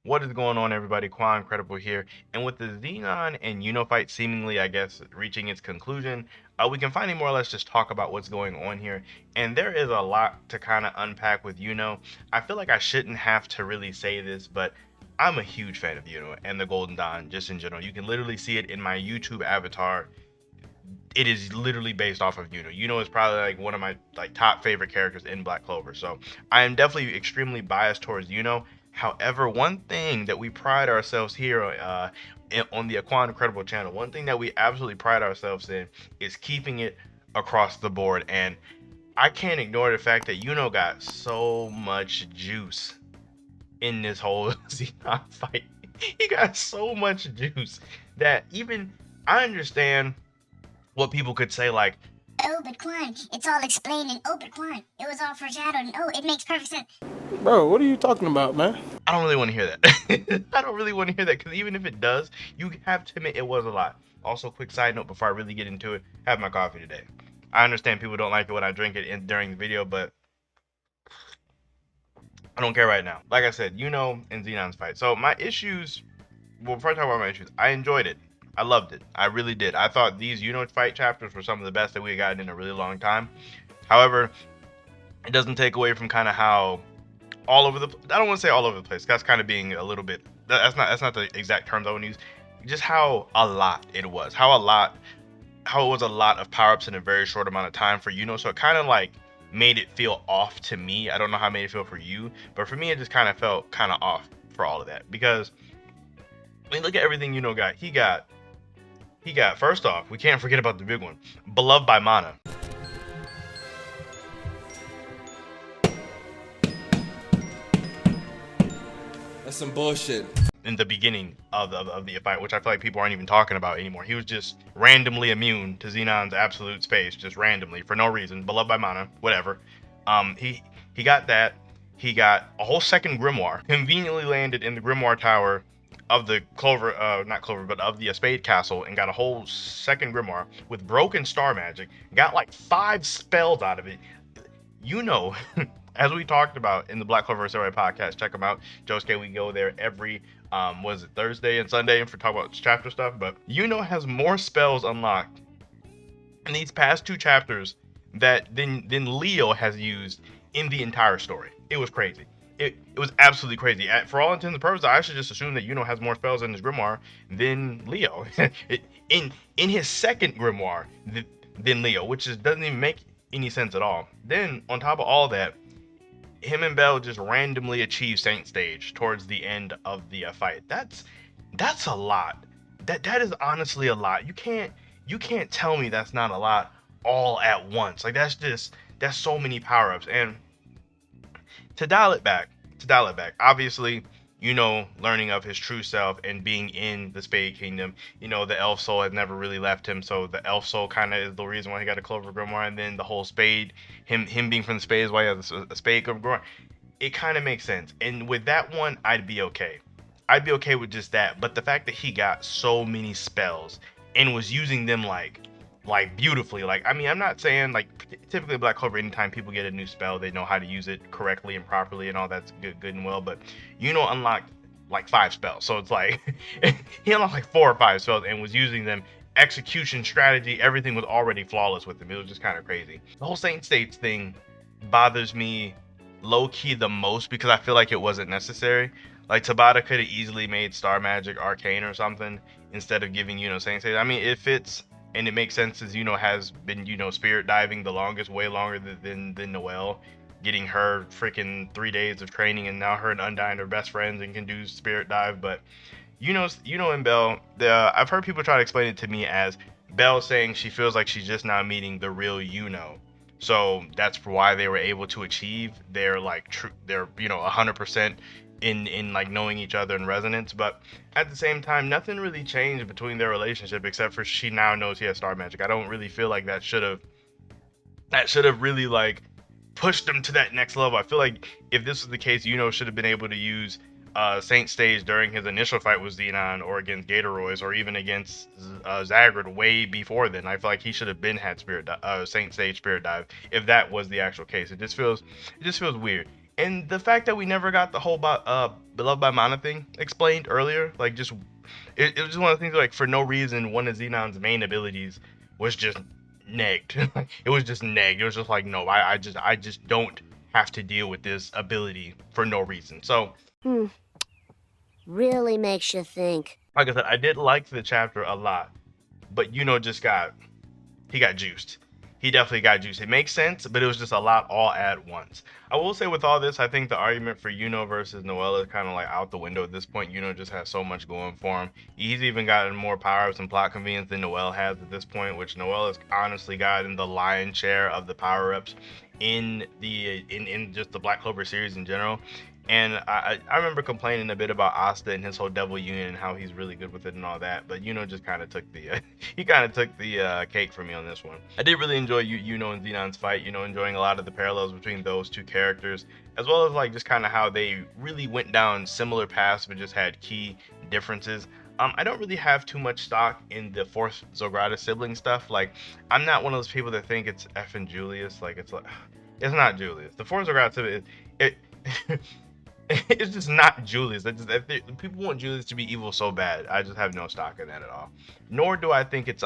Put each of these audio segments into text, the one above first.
What is going on, everybody? Quancredible here. And with the Zenon and Yuno fight seemingly, I guess, reaching its conclusion, we can finally more or less just talk about what's going on here. And there is a lot to kind of unpack with Yuno. I feel like I shouldn't have to really say this, but I'm a huge fan of Yuno and the Golden Dawn just in general. You can literally see it in my YouTube avatar. It is literally based off of Yuno. Yuno is probably like one of my top favorite characters in Black Clover. So I am definitely extremely biased towards Yuno. However, one thing that we pride ourselves here on the Quancredible channel, one thing that we absolutely pride ourselves in is keeping it across the board. And I can't ignore the fact that Yuno got so much juice in this whole Zenon fight. He got so much juice that even I understand what people could say, like, oh, but Quan, it's all explained, and oh, but Quan, it was all foreshadowed, and oh, it makes perfect sense. Bro, what are you talking about, man? I don't really want to hear that. I don't really want to hear that, because even if it does, you have to admit it was a lot. Also, quick side note before I really get into it, have my coffee today. I understand people don't like it when I drink it during the video, but I don't care right now. Like I said, Yuno and Zenon's fight. So my issues, well, before I talk about my issues, I enjoyed it. I loved it. I really did. I thought these Yuno fight chapters were some of the best that we had gotten in a really long time. However, it doesn't take away from kind of how all over the, I don't want to say all over the place. That's kind of being a little bit, that's not the exact terms I want to use. Just how a lot it was. How it was a lot of power-ups in a very short amount of time for Yuno. So it kind of like made it feel off to me. I don't know how it made it feel for you, but for me it just kind of felt kind of off for all of that. Because I mean, look at everything Yuno got. He got, first off, we can't forget about the big one, Beloved by Mana. That's some bullshit. In the beginning of the fight, which I feel like people aren't even talking about anymore. He was just randomly immune to Zenon's absolute space, just randomly, for no reason. Beloved by Mana, whatever. He got that. He got a whole second grimoire, conveniently landed in the grimoire tower of the Clover, not Clover, but of the Spade Castle, and got a whole second grimoire with broken star magic. Got like 5 spells out of it. Yuno, as we talked about in the Black Clover Samurai podcast, check them out. Josuke, we go there every, was it Thursday and Sunday for talk about chapter stuff. But Yuno has more spells unlocked in these past 2 chapters than Leo has used in the entire story. It was crazy. It was absolutely crazy. For all intents and purposes, I should just assume that Yuno has more spells in his grimoire than Leo. in his second grimoire than Leo, which doesn't even make any sense at all. Then on top of all that, him and Bell just randomly achieve Saint Stage towards the end of the fight. That's a lot. That is honestly a lot. You can't tell me that's not a lot all at once. Like that's so many power-ups. And to dial it back, obviously, learning of his true self and being in the Spade Kingdom, the elf soul has never really left him, so the elf soul kind of is the reason why he got a Clover grimoire. And then the whole Spade, him being from the Spade is why he has a Spade grimoire. It kind of makes sense. And with that one, I'd be okay with just that. But the fact that he got so many spells and was using them like beautifully, I mean, I'm not saying typically Black Clover, anytime people get a new spell, they know how to use it correctly and properly and all that's good and well, but unlocked like 5 spells, so it's like he unlocked like 4 or 5 spells and was using them. Execution, strategy, everything was already flawless with him. It was just kind of crazy. The whole Saint States thing bothers me low-key the most because I feel like it wasn't necessary. Like Tabata could have easily made Star Magic Arcane or something instead of giving Saint States. I mean, it fits. And it makes sense as has been, spirit diving the longest, way longer than Noelle, getting her freaking 3 days of training, and now her and Undyne are best friends and can do spirit dive. But Yuno and Belle, I've heard people try to explain it to me as Belle saying she feels like she's just now meeting the real Yuno. So that's why they were able to achieve their 100% in knowing each other in resonance. But at the same time, nothing really changed between their relationship except for she now knows he has Star Magic. I don't really feel like that should have really pushed them to that next level. I feel like if this was the case, should have been able to use Saint Stage during his initial fight with Zenon, or against Gatoroys, or even against Zagreus way before then. I feel like he should have had Saint Stage Spirit Dive if that was the actual case. It just feels weird. And the fact that we never got the whole beloved by Mana thing explained earlier, like just it was just one of the things like for no reason one of Xenon's main abilities was just negged. It was just negged. It was just like no, I just don't have to deal with this ability for no reason. So Really makes you think. like I said, I did like the chapter a lot, but Yuno just got juiced. He definitely got juiced. It makes sense, but it was just a lot all at once. I will say with all this, I think the argument for Yuno versus Noelle is kind of like out the window at this point. Yuno just has so much going for him. He's even gotten more power-ups and plot convenience than Noelle has at this point, which Noelle has honestly gotten the lion's share of the power-ups in just the Black Clover series in general. And I remember complaining a bit about Asta and his whole Devil Union and how he's really good with it and all that, but Yuno just kind of took the cake for me on this one. I did really enjoy Yuno and Zenon's fight, enjoying a lot of the parallels between those two characters, as well as like just kind of how they really went down similar paths but just had key differences. I don't really have too much stock in the fourth Zograta sibling stuff. Like, I'm not one of those people that think it's effing Julius. Like, it's it's not Julius. The fourth Zograta sibling, it's just not Julius. People want Julius to be evil so bad. I just have no stock in that at all. Nor do I think it's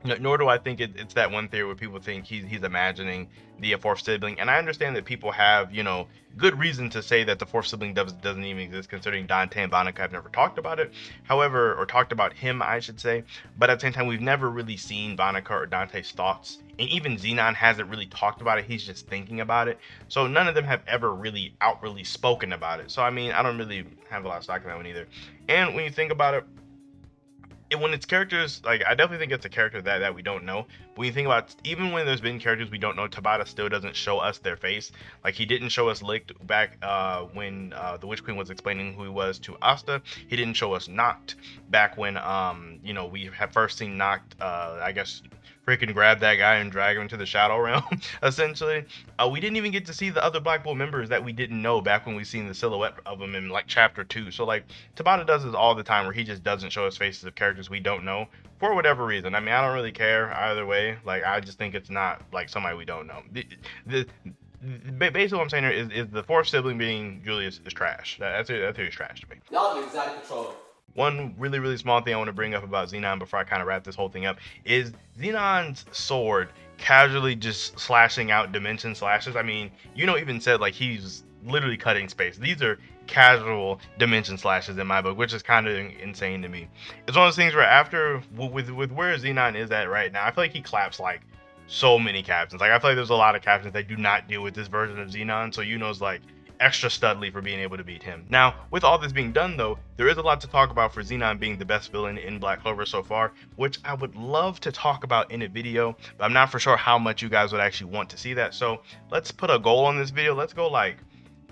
it's that one theory where people think he's imagining the fourth sibling. And I understand that people have, good reason to say that the fourth sibling doesn't even exist, considering Dante and Vanica have never talked about it. However, or talked about him, I should say. But at the same time, we've never really seen Vanica or Dante's thoughts. And even Zenon hasn't really talked about it. He's just thinking about it. So none of them have ever really outwardly spoken about it. So, I mean, I don't really have a lot of stock in that one either. And when you think about it, when it's characters, like, I definitely think it's a character that we don't know. But when you think about, even when there's been characters we don't know, Tabata still doesn't show us their face. Like, he didn't show us Licked back when the Witch Queen was explaining who he was to Asta. He didn't show us Noct back when, we had first seen Noct, I guess, freaking grab that guy and drag him into the Shadow Realm, essentially. We didn't even get to see the other Black Bolt members that we didn't know back when we seen the silhouette of them in, like, Chapter 2. So, like, Tabata does this all the time where he just doesn't show us faces of characters we don't know for whatever reason. I mean, I don't really care either way. Like, I just think it's not, like, somebody we don't know. Basically what I'm saying here is the fourth sibling being Julius is trash. That's who he's trash to me. Y'all niggas out of control. One really, really small thing I want to bring up about Zenon before I kind of wrap this whole thing up is Zenon's sword casually just slashing out dimension slashes. I mean, even said, like, he's literally cutting space. These are casual dimension slashes in my book, which is kind of insane to me. It's one of those things where after, with where Zenon is at right now, I feel like he claps, like, so many captains. Like, I feel like there's a lot of captains that do not deal with this version of Zenon, so Yuno's, like, extra studly for being able to beat him. Now, with all this being done though, there is a lot to talk about for Zenon being the best villain in Black Clover so far, which I would love to talk about in a video, but I'm not for sure how much you guys would actually want to see that. So let's put a goal on this video. Let's go, like,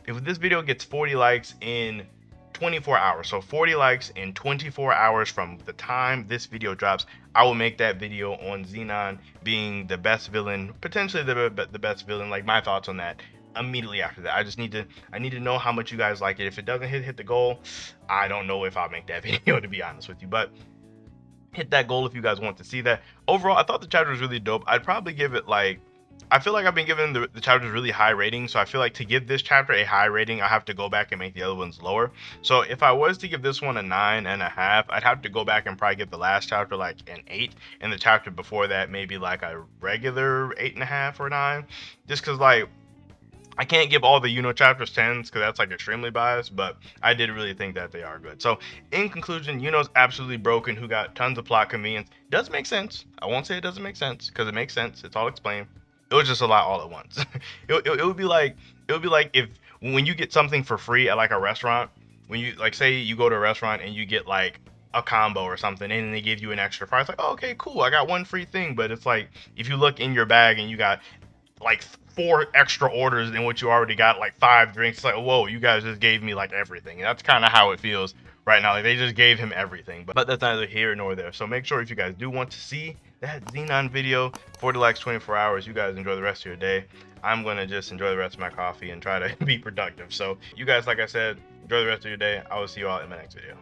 if this video gets 40 likes in 24 hours, so 40 likes in 24 hours from the time this video drops, I will make that video on Zenon being the best villain, potentially the best villain, like my thoughts on that, immediately after that. I need to know how much you guys like it. If it doesn't hit the goal, I don't know if I'll make that video, to be honest with you, but hit that goal if you guys want to see that. Overall, I thought the chapter was really dope. I'd probably give it, like, I feel like I've been giving the chapters really high ratings, so I feel like to give this chapter a high rating, I have to go back and make the other ones lower. So if I was to give this one a 9.5, I'd have to go back and probably give the last chapter like an 8, and the chapter before that maybe like a regular 8.5 or 9, just because, like, I can't give all the Yuno chapters 10s because that's, like, extremely biased, but I did really think that they are good. So in conclusion, Yuno's absolutely broken, who got tons of plot convenience. Does make sense. I won't say it doesn't make sense, because it makes sense. It's all explained. It was just a lot all at once. it would be like if when you get something for free at, like, a restaurant, when you, like, say you go to a restaurant and you get, like, a combo or something and they give you an extra fry. It's like, oh, okay, cool, I got one free thing. But it's like if you look in your bag and you got like 4 extra orders than what you already got, like 5 drinks, it's like, whoa, you guys just gave me, like, everything. And that's kind of how it feels right now. Like, they just gave him everything, but that's neither here nor there. So make sure if you guys do want to see that Zenon video, 40 likes, 24 hours, you guys enjoy the rest of your day. I'm gonna just enjoy the rest of my coffee and try to be productive. So you guys, like I said, enjoy the rest of your day. I will see you all in my next video.